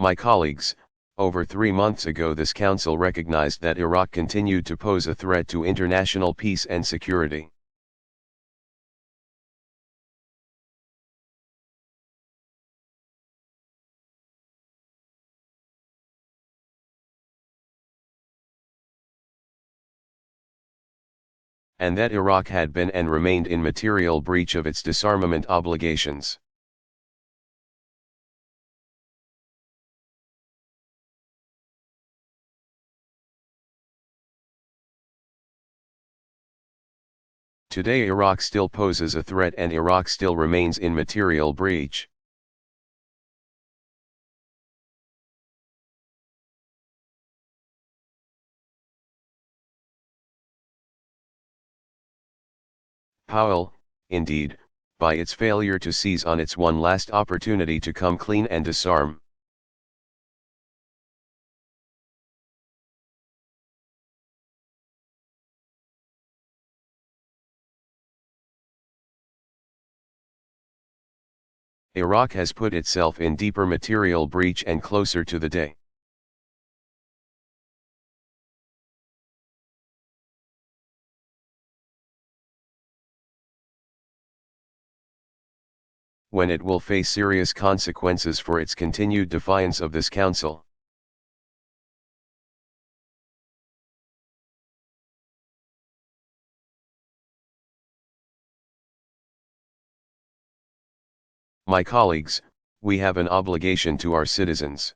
My colleagues, over 3 months ago this council recognized that Iraq continued to pose a threat to international peace and security. And that Iraq had been and remained in material breach of its disarmament obligations. Today Iraq still poses a threat and Iraq still remains in material breach. Powell, indeed, by its failure to seize on its one last opportunity to come clean and disarm. Iraq has put itself in deeper material breach and closer to the day. When it will face serious consequences for its continued defiance of this council. My colleagues, we have an obligation to our citizens.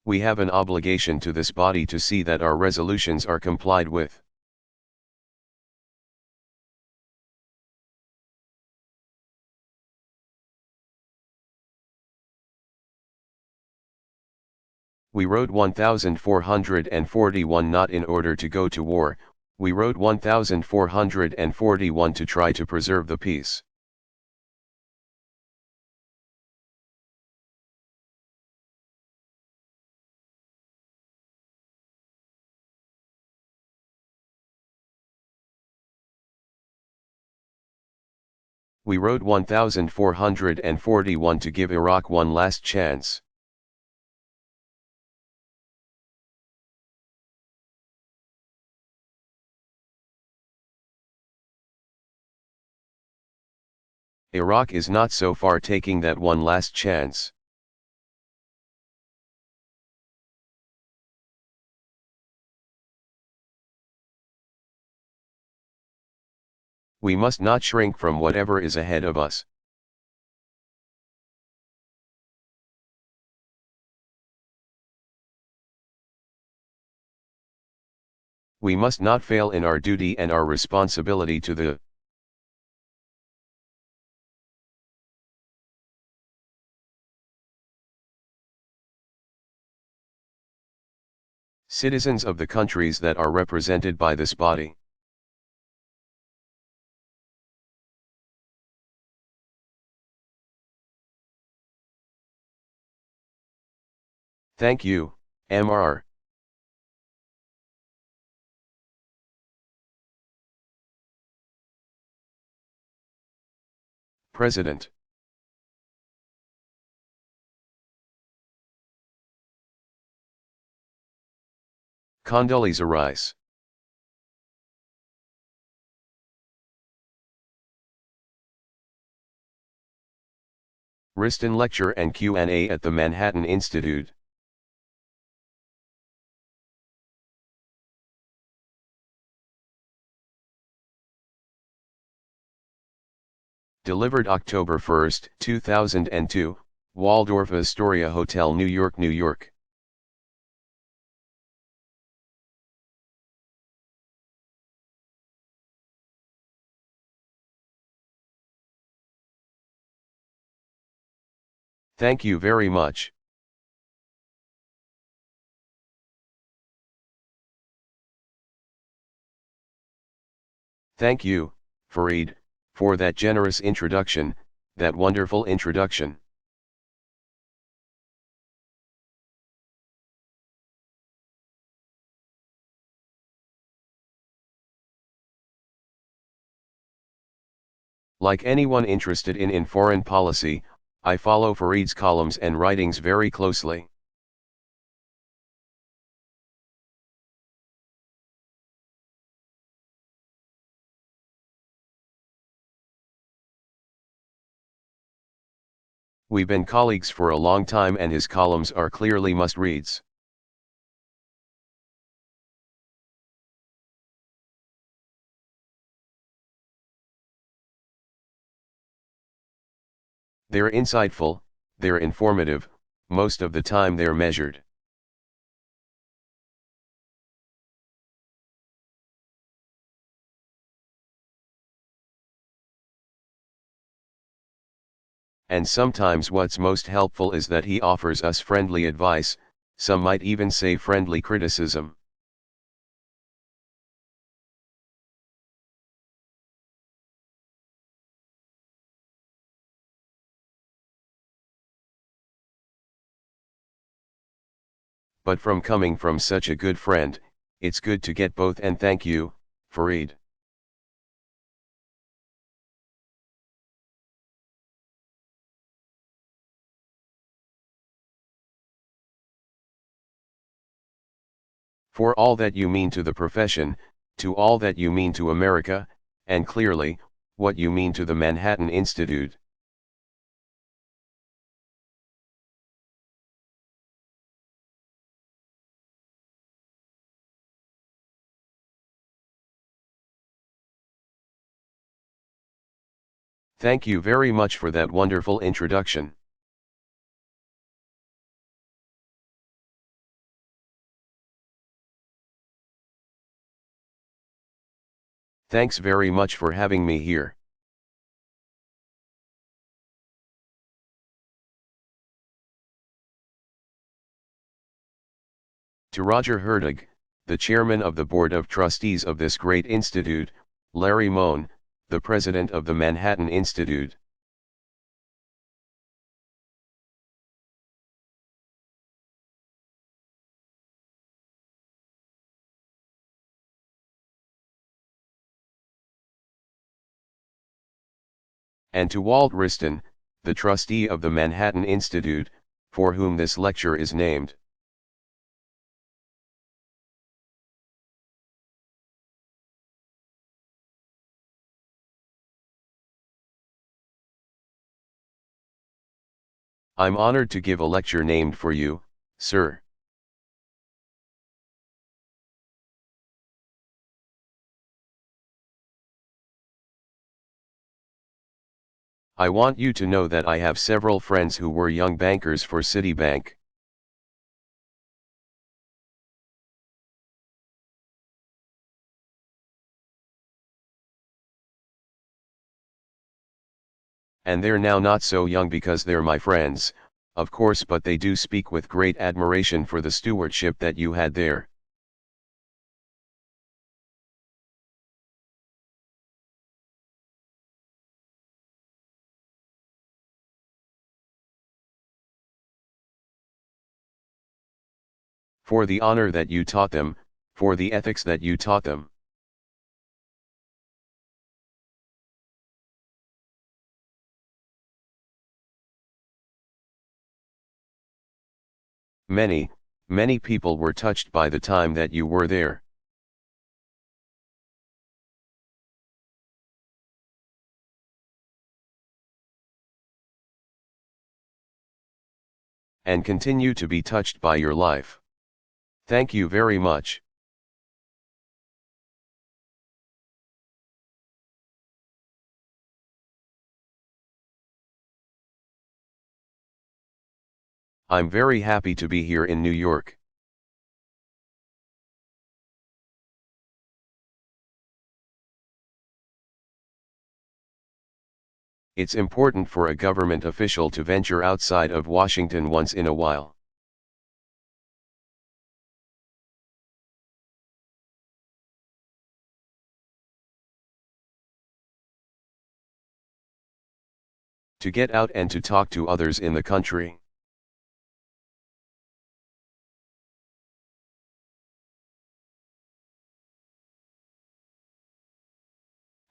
We have an obligation to this body to see that our resolutions are complied with. We wrote 1441 not in order to go to war, we wrote 1441 to try to preserve the peace. We wrote 1441 to give Iraq one last chance. Iraq is not so far taking that one last chance. We must not shrink from whatever is ahead of us. We must not fail in our duty and our responsibility to the citizens of the countries that are represented by this body. Thank you, Mr. President. Condoleezza Rice. Riston Lecture and Q&A at the Manhattan Institute. Delivered October 1, 2002, Waldorf Astoria Hotel, New York, New York. Thank you very much. Thank you, Fareed, for that generous introduction, that wonderful introduction. Like anyone interested in foreign policy, I follow Farid's columns and writings very closely. We've been colleagues for a long time and his columns are clearly must-reads. They're insightful, they're informative, most of the time they're measured. And sometimes what's most helpful is that he offers us friendly advice, some might even say friendly criticism. But from coming from such a good friend, it's good to get both, and thank you, Farid. For all that you mean to the profession, to all that you mean to America, and clearly, what you mean to the Manhattan Institute. Thank you very much for that wonderful introduction. Thanks very much for having me here. To Roger Hertig, the chairman of the board of trustees of this great institute, Larry Mohn, the president of the Manhattan Institute. And to Walt Wriston, the trustee of the Manhattan Institute, for whom this lecture is named. I'm honored to give a lecture named for you, sir. I want you to know that I have several friends who were young bankers for Citibank. And they're now not so young because they're my friends, of course, but they do speak with great admiration for the stewardship that you had there. For the honor that you taught them, for the ethics that you taught them. Many, many people were touched by the time that you were there. And continue to be touched by your life. Thank you very much. I'm very happy to be here in New York. It's important for a government official to venture outside of Washington once in a while. To get out and to talk to others in the country.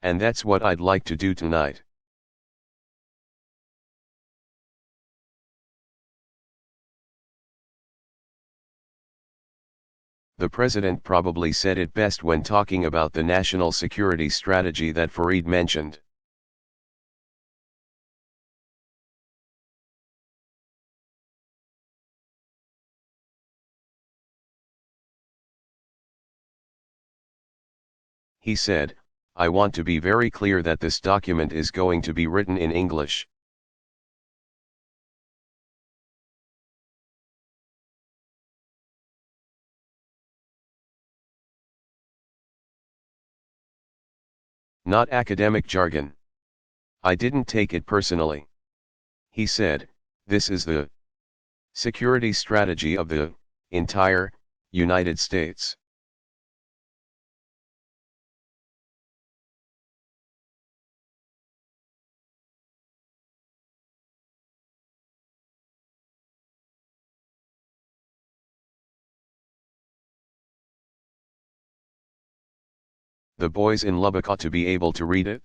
And that's what I'd like to do tonight. The president probably said it best when talking about the national security strategy that Fareed mentioned. He said, "I want to be very clear that this document is going to be written in English. Not academic jargon. I didn't take it personally." He said, "This is the security strategy of the entire United States." The boys in Lubbock ought to be able to read it.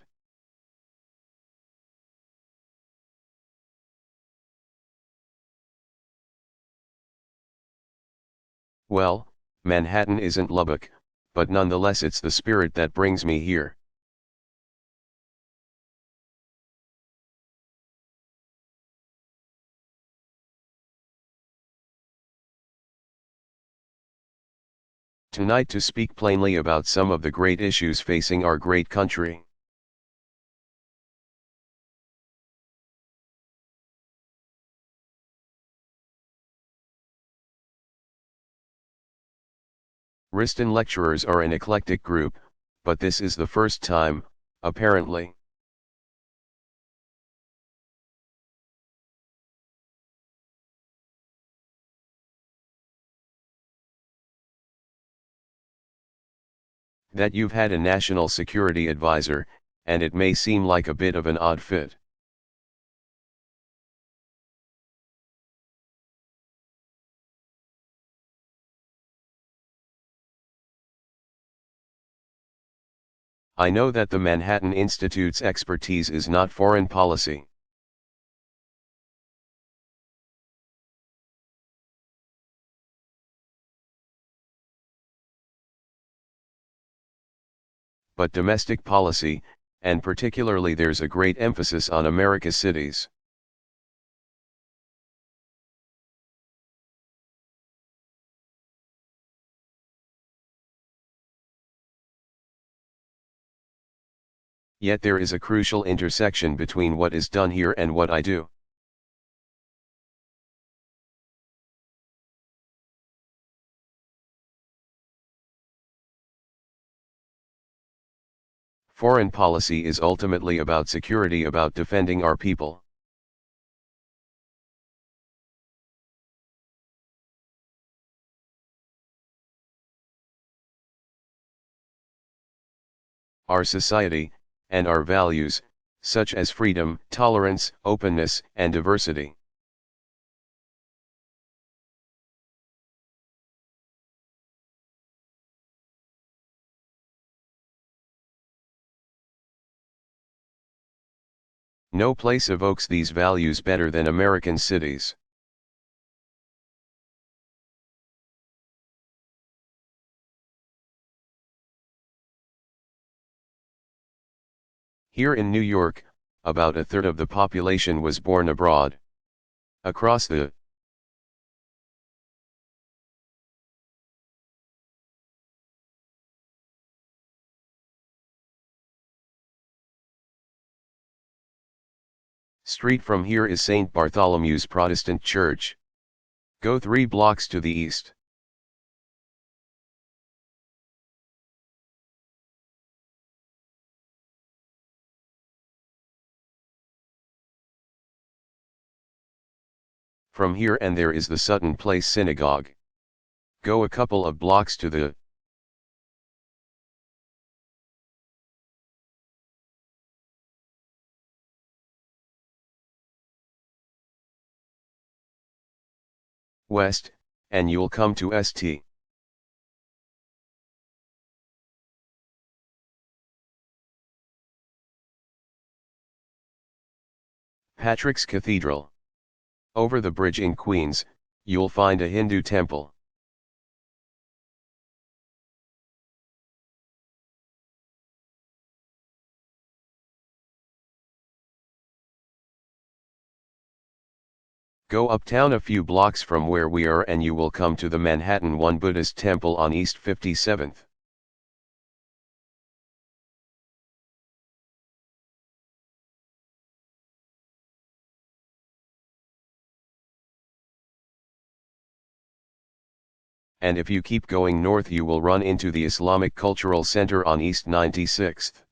Well, Manhattan isn't Lubbock, but nonetheless it's the spirit that brings me here. Tonight to speak plainly about some of the great issues facing our great country. Riston lecturers are an eclectic group, but this is the first time, apparently. That you've had a national security advisor, and it may seem like a bit of an odd fit. I know that the Manhattan Institute's expertise is not foreign policy. But domestic policy, and particularly there's a great emphasis on America's cities. Yet there is a crucial intersection between what is done here and what I do. Foreign policy is ultimately about security, about defending our people. Our society, and our values, such as freedom, tolerance, openness, and diversity. No place evokes these values better than American cities. Here in New York, about a third of the population was born abroad. Across the street from here is St. Bartholomew's Protestant Church. Go 3 blocks to the east. From here and there is the Sutton Place Synagogue. Go a couple of blocks to the west, and you'll come to St. Patrick's Cathedral. Over the bridge in Queens, you'll find a Hindu temple. Go uptown a few blocks from where we are and you will come to the Manhattan One Buddhist Temple on East 57th. And if you keep going north you will run into the Islamic Cultural Center on East 96th.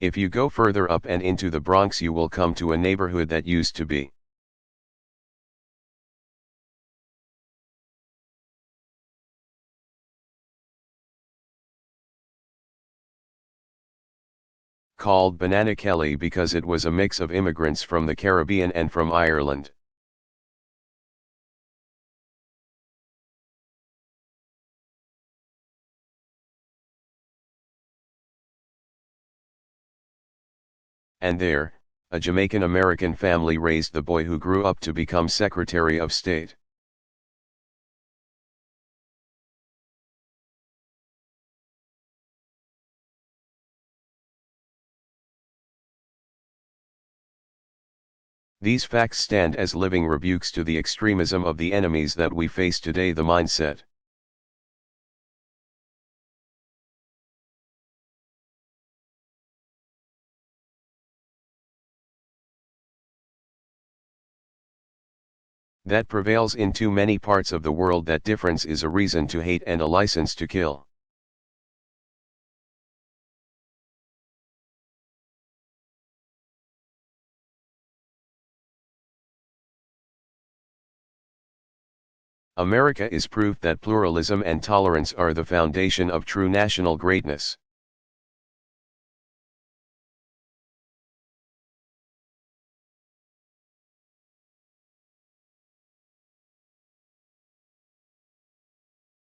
If you go further up and into the Bronx you will come to a neighborhood that used to be called Banana Kelly because it was a mix of immigrants from the Caribbean and from Ireland. And there, a Jamaican-American family raised the boy who grew up to become Secretary of State. These facts stand as living rebukes to the extremism of the enemies that we face today, the mindset. That prevails in too many parts of the world, that difference is a reason to hate and a license to kill. America is proof that pluralism and tolerance are the foundation of true national greatness.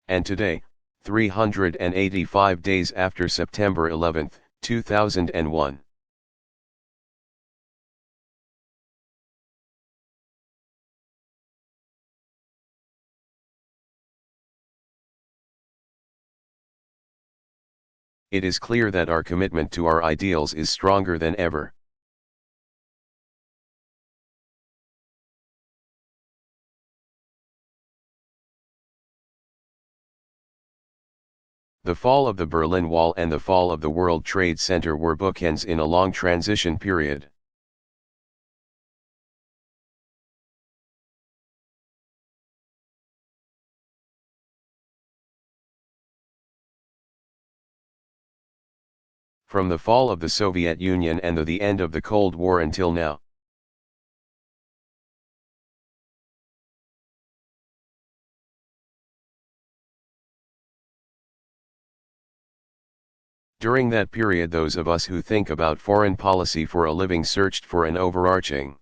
And today, 385 days after September 11, 2001. It is clear that our commitment to our ideals is stronger than ever. The fall of the Berlin Wall and the fall of the World Trade Center were bookends in a long transition period. From the fall of the Soviet Union and the end of the Cold War until now. During that period, those of us who think about foreign policy for a living searched for an overarching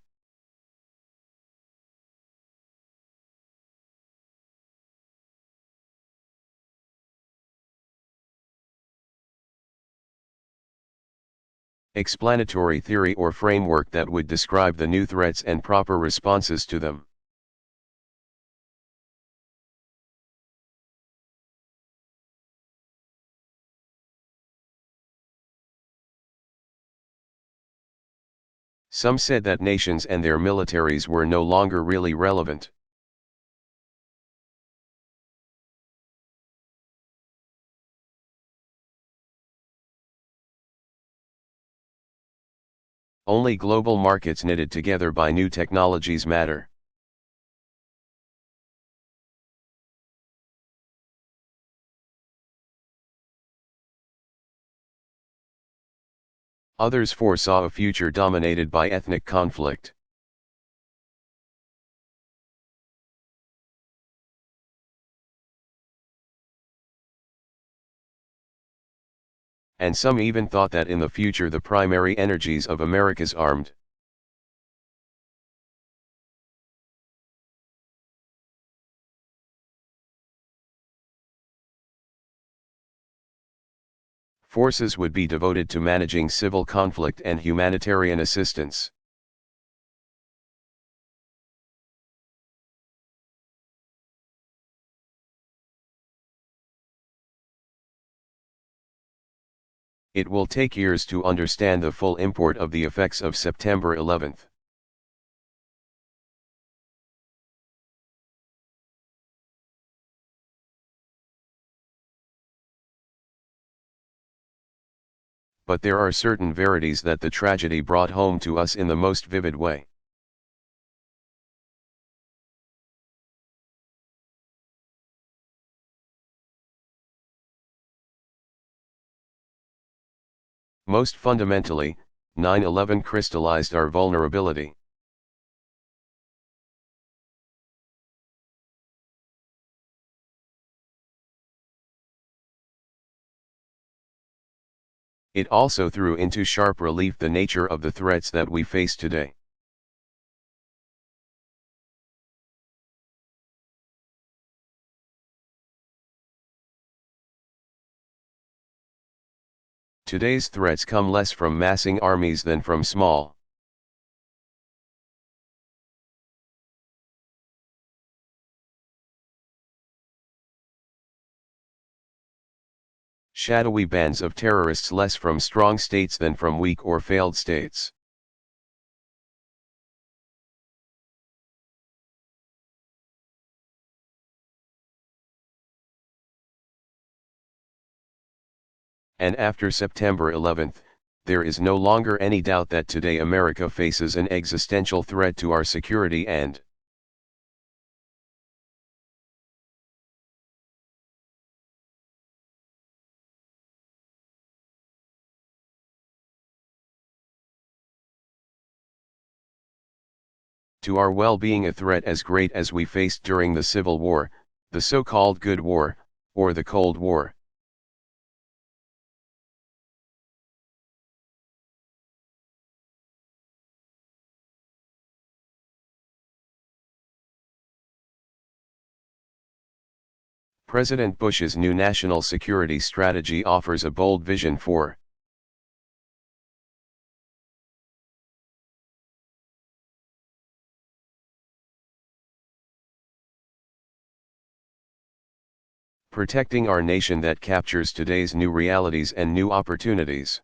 explanatory theory or framework that would describe the new threats and proper responses to them. Some said that nations and their militaries were no longer really relevant. Only global markets knitted together by new technologies matter. Others foresaw a future dominated by ethnic conflict. And some even thought that in the future the primary energies of America's armed forces would be devoted to managing civil conflict and humanitarian assistance. It will take years to understand the full import of the effects of September 11th. But there are certain verities that the tragedy brought home to us in the most vivid way. Most fundamentally, 9/11 crystallized our vulnerability. It also threw into sharp relief the nature of the threats that we face today. Today's threats come less from massing armies than from small, shadowy bands of terrorists, less from strong states than from weak or failed states. And after September 11th, there is no longer any doubt that today America faces an existential threat to our security and to our well-being, a threat as great as we faced during the Civil War, the so-called Good War, or the Cold War. President Bush's new national security strategy offers a bold vision for protecting our nation that captures today's new realities and new opportunities.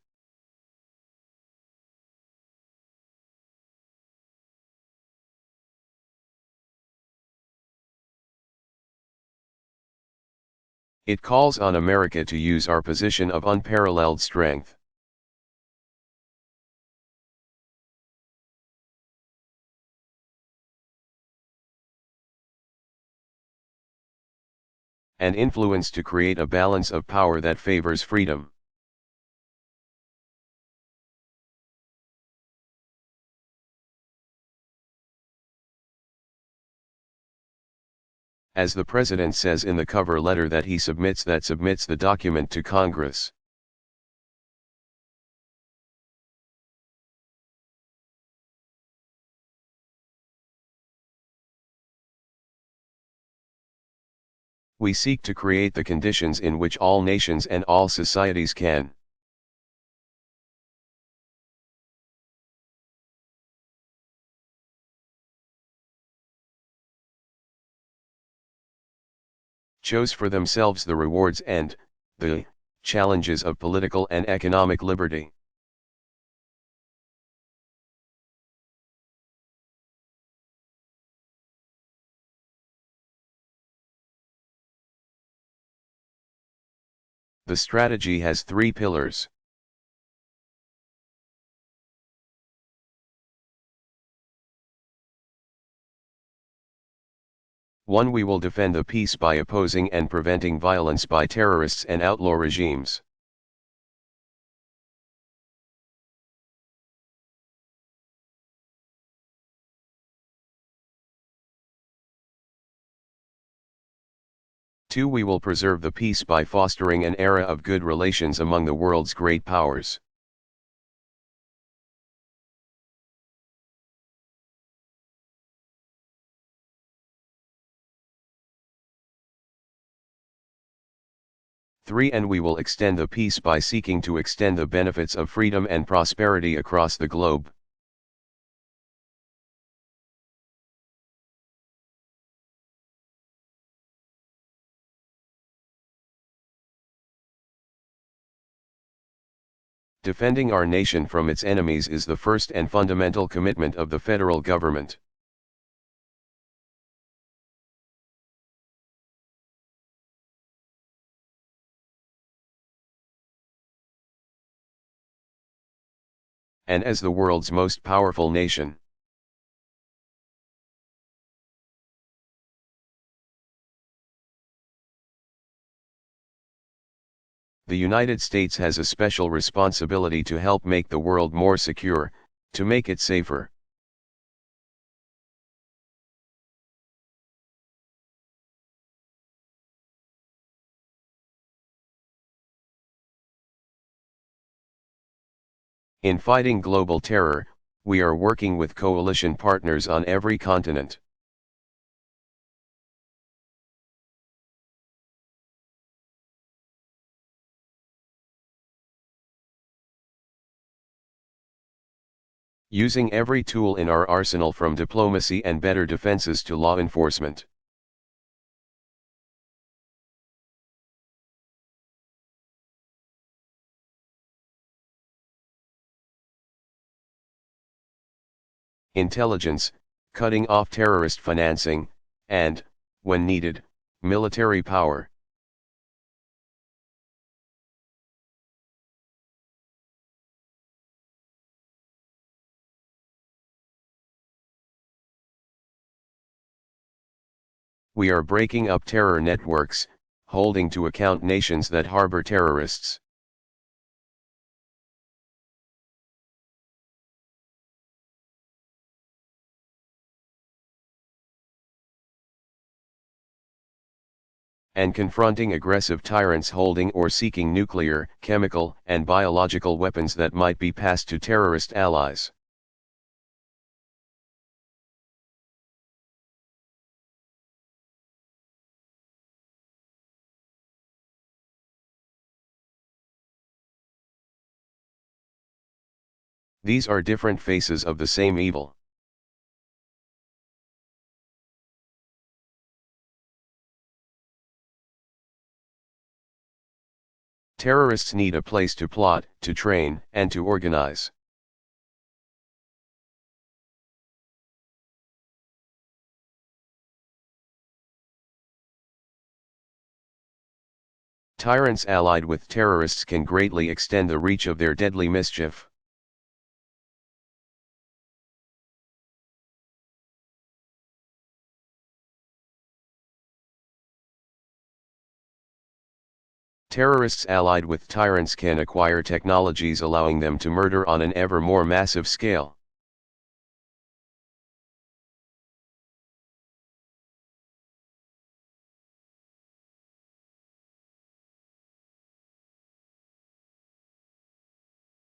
It calls on America to use our position of unparalleled strength and influence to create a balance of power that favors freedom. As the President says in the cover letter that he submits the document to Congress. We seek to create the conditions in which all nations and all societies can choose for themselves the rewards and the challenges of political and economic liberty. The strategy has three pillars. One, we will defend the peace by opposing and preventing violence by terrorists and outlaw regimes. Two, we will preserve the peace by fostering an era of good relations among the world's great powers. Three, and we will extend the peace by seeking to extend the benefits of freedom and prosperity across the globe. Defending our nation from its enemies is the first and fundamental commitment of the federal government. And as the world's most powerful nation, the United States has a special responsibility to help make the world more secure, to make it safer. In fighting global terror, we are working with coalition partners on every continent. Using every tool in our arsenal from diplomacy and better defenses to law enforcement. Intelligence, cutting off terrorist financing, and, when needed, military power. We are breaking up terror networks, holding to account nations that harbor terrorists. And confronting aggressive tyrants holding or seeking nuclear, chemical, and biological weapons that might be passed to terrorist allies. These are different faces of the same evil. Terrorists need a place to plot, to train, and to organize. Tyrants allied with terrorists can greatly extend the reach of their deadly mischief. Terrorists allied with tyrants can acquire technologies allowing them to murder on an ever more massive scale.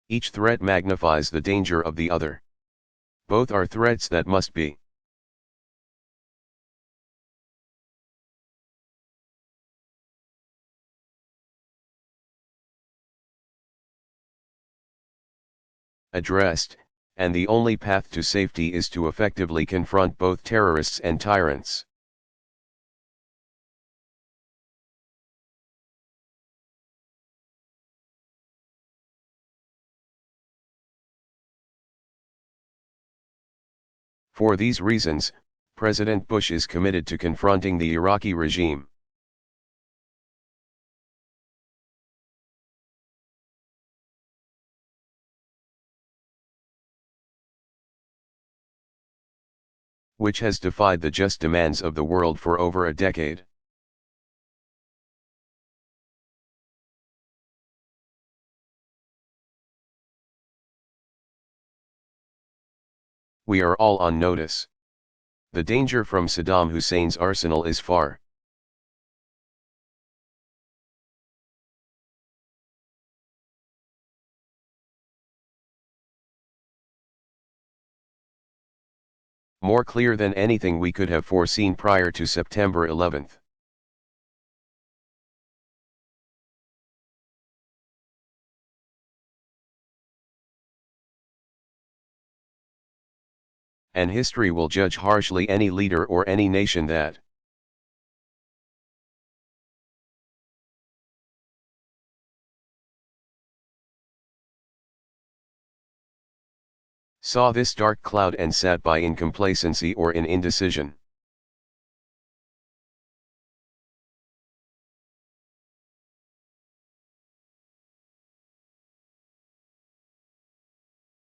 Each threat magnifies the danger of the other. Both are threats that must be addressed, and the only path to safety is to effectively confront both terrorists and tyrants. For these reasons, President Bush is committed to confronting the Iraqi regime. Which has defied the just demands of the world for over a decade. We are all on notice. The danger from Saddam Hussein's arsenal is far. More clear than anything we could have foreseen prior to September 11th. And history will judge harshly any leader or any nation that saw this dark cloud and sat by in complacency or in indecision.